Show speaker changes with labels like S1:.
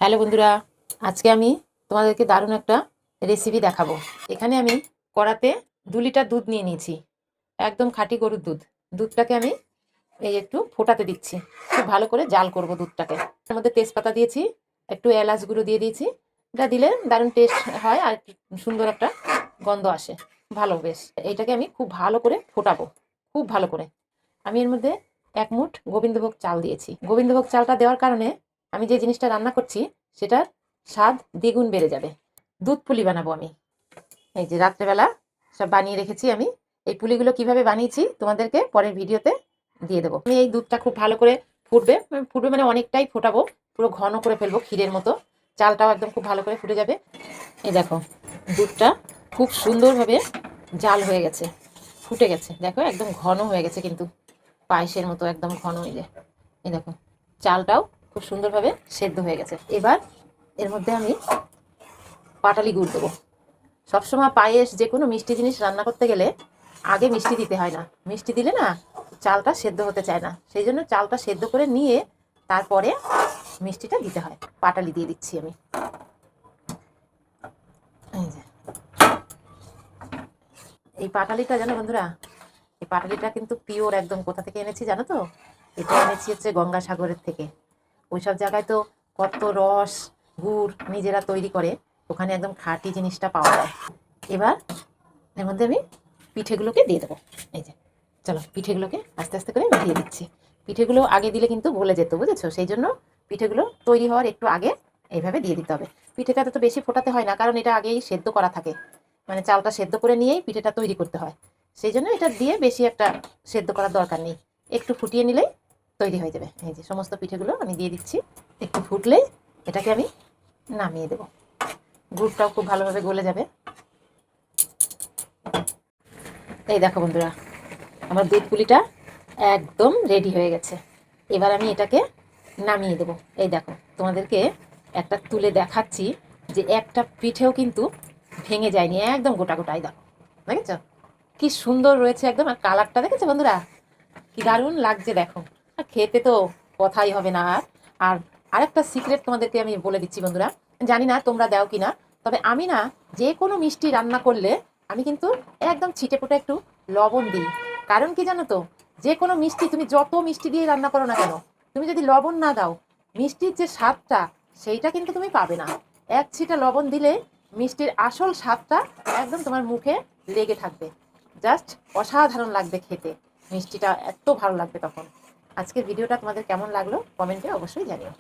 S1: Hello বন্ধুরা, আজকে আমি তোমাদেরকে দারুণ একটা রেসিপি দেখাবো। এখানে আমি কড়াতে 2 লিটার দুধ নিয়ে নিয়েছি, একদম খাঁটি গরুর দুধ। দুধটাকে আমি এই একটু ফোটাতে দিচ্ছি, খুব ভালো করে জাল করব দুধটাকে। তার মধ্যে তেজপাতা দিয়েছি, একটু এলাচ গুঁড়ো দিয়ে দিয়েছি। এটা দিলে দারুণ টেস্ট হয় আর সুন্দর একটা গন্ধ আসে, ভালো বেশ। এইটাকে আমি খুব ভালো করে ফোটাবো, খুব ভালো করে। আমি এর মধ্যে 1 মুঠ গোবিন্দভোগ চাল দিয়েছি। গোবিন্দভোগ চালটা দেওয়ার কারণে আমি যে জিনিসটা রান্না করছি সেটার স্বাদ দ্বিগুণ বেড়ে যাবে। দুধ পুলি বানাবো আমি। এই যে রাত্রেবেলা সব বানিয়ে রেখেছি আমি। এই পুলিগুলো কিভাবে বানিয়েছি তোমাদেরকে পরের ভিডিওতে দিয়ে দেবো। আমি এই দুধটা খুব ভালো করে ফুটবে, ফুটবে মানে অনেকটাই ফোটাবো, পুরো ঘন করে ফেলবো ক্ষীরের মতো। চালটাও একদম খুব ভালো করে ফুটে যাবে। এই দেখো, দুধটা খুব সুন্দরভাবে জাল হয়ে গেছে, ফুটে গেছে। দেখো একদম ঘন হয়ে গেছে, কিন্তু পায়েসের মতো একদম ঘন। এই দেখো, চালটাও খুব সুন্দরভাবে সেদ্ধ হয়ে গেছে। এবার এর মধ্যে আমি পাটালি গুড় দেবো। সবসময় পায়েস যে কোনো মিষ্টি জিনিস রান্না করতে গেলে আগে মিষ্টি দিতে হয় না। মিষ্টি দিলে না চালটা সেদ্ধ হতে চায় না, সেই জন্য চালটা সেদ্ধ করে নিয়ে তারপরে মিষ্টিটা দিতে হয়। পাটালি দিয়ে দিচ্ছি আমি। এই যে এই পাটালিটা জানো বন্ধুরা, এই পাটালিটা কিন্তু পিওর একদম। কোথা থেকে এনেছি জানো তো? এটা এনেছি হচ্ছে গঙ্গাসাগরের থেকে। ওইসব জায়গায় তো কত রস গুড় নিজেরা তৈরি করে, ওখানে একদম খাঁটি জিনিসটা পাওয়া যায়। এবার এর মধ্যে আমি পিঠেগুলোকে দিয়ে দেবো। এই যে চলো, পিঠেগুলোকে আস্তে আস্তে করে দিয়ে দিচ্ছি। পিঠেগুলো আগে দিলে কিন্তু গলে যেত, বুঝেছো? সেই জন্য পিঠেগুলো তৈরি হওয়ার একটু আগে এইভাবে দিয়ে দিতে হবে। পিঠেটা তো বেশি ফোটাতে হয় না, কারণ এটা আগেই সেদ্ধ করা থাকে। মানে চালটা সেদ্ধ করে নিয়েই পিঠেটা তৈরি করতে হয়। সেই জন্য এটা দিয়ে বেশি একটা সেদ্ধ করার দরকার নেই, একটু ফুটিয়ে নিলেই তৈরি হয়ে যাবে। এই যে সমস্ত পিঠেগুলো আমি দিয়ে দিচ্ছি। একটু ফুটলেই এটাকে আমি নামিয়ে দেবো। গুড়টাও খুব ভালোভাবে গলে যাবে। এই দেখো বন্ধুরা, আমার দুধ পুলিটা একদম রেডি হয়ে গেছে। এবার আমি এটাকে নামিয়ে দেবো। এই দেখো, তোমাদেরকে একটা তুলে দেখাচ্ছি যে একটা পিঠেও কিন্তু ভেঙে যায়নি, একদম গোটা গোটাই। দেখো, দেখেছো কি সুন্দর রয়েছে একদম। আর কালারটা দেখেছো বন্ধুরা, কি দারুণ লাগছে দেখো। আর খেতে তো কথাই হবে না। আর আরেকটা সিক্রেট তোমাদেরকে আমি বলে দিচ্ছি বন্ধুরা, জানি না তোমরা দাও কি না, তবে আমি না যে কোনো মিষ্টি রান্না করলে আমি কিন্তু একদম ছিটেফোঁটা একটু লবণ দিই। কারণ কি জানো তো, যে কোনো মিষ্টি তুমি যত মিষ্টি দিয়ে রান্না করো না কেন, তুমি যদি লবণ না দাও, মিষ্টির যে স্বাদটা সেইটা কিন্তু তুমি পাবে না। এক ছিটা লবণ দিলে মিষ্টির আসল স্বাদটা একদম তোমার মুখে লেগে থাকবে। জাস্ট অসাধারণ লাগবে খেতে, মিষ্টিটা এত ভালো লাগবে তখন। আজকের ভিডিওটা তোমাদের কেমন লাগলো কমেন্টে অবশ্যই জানিও।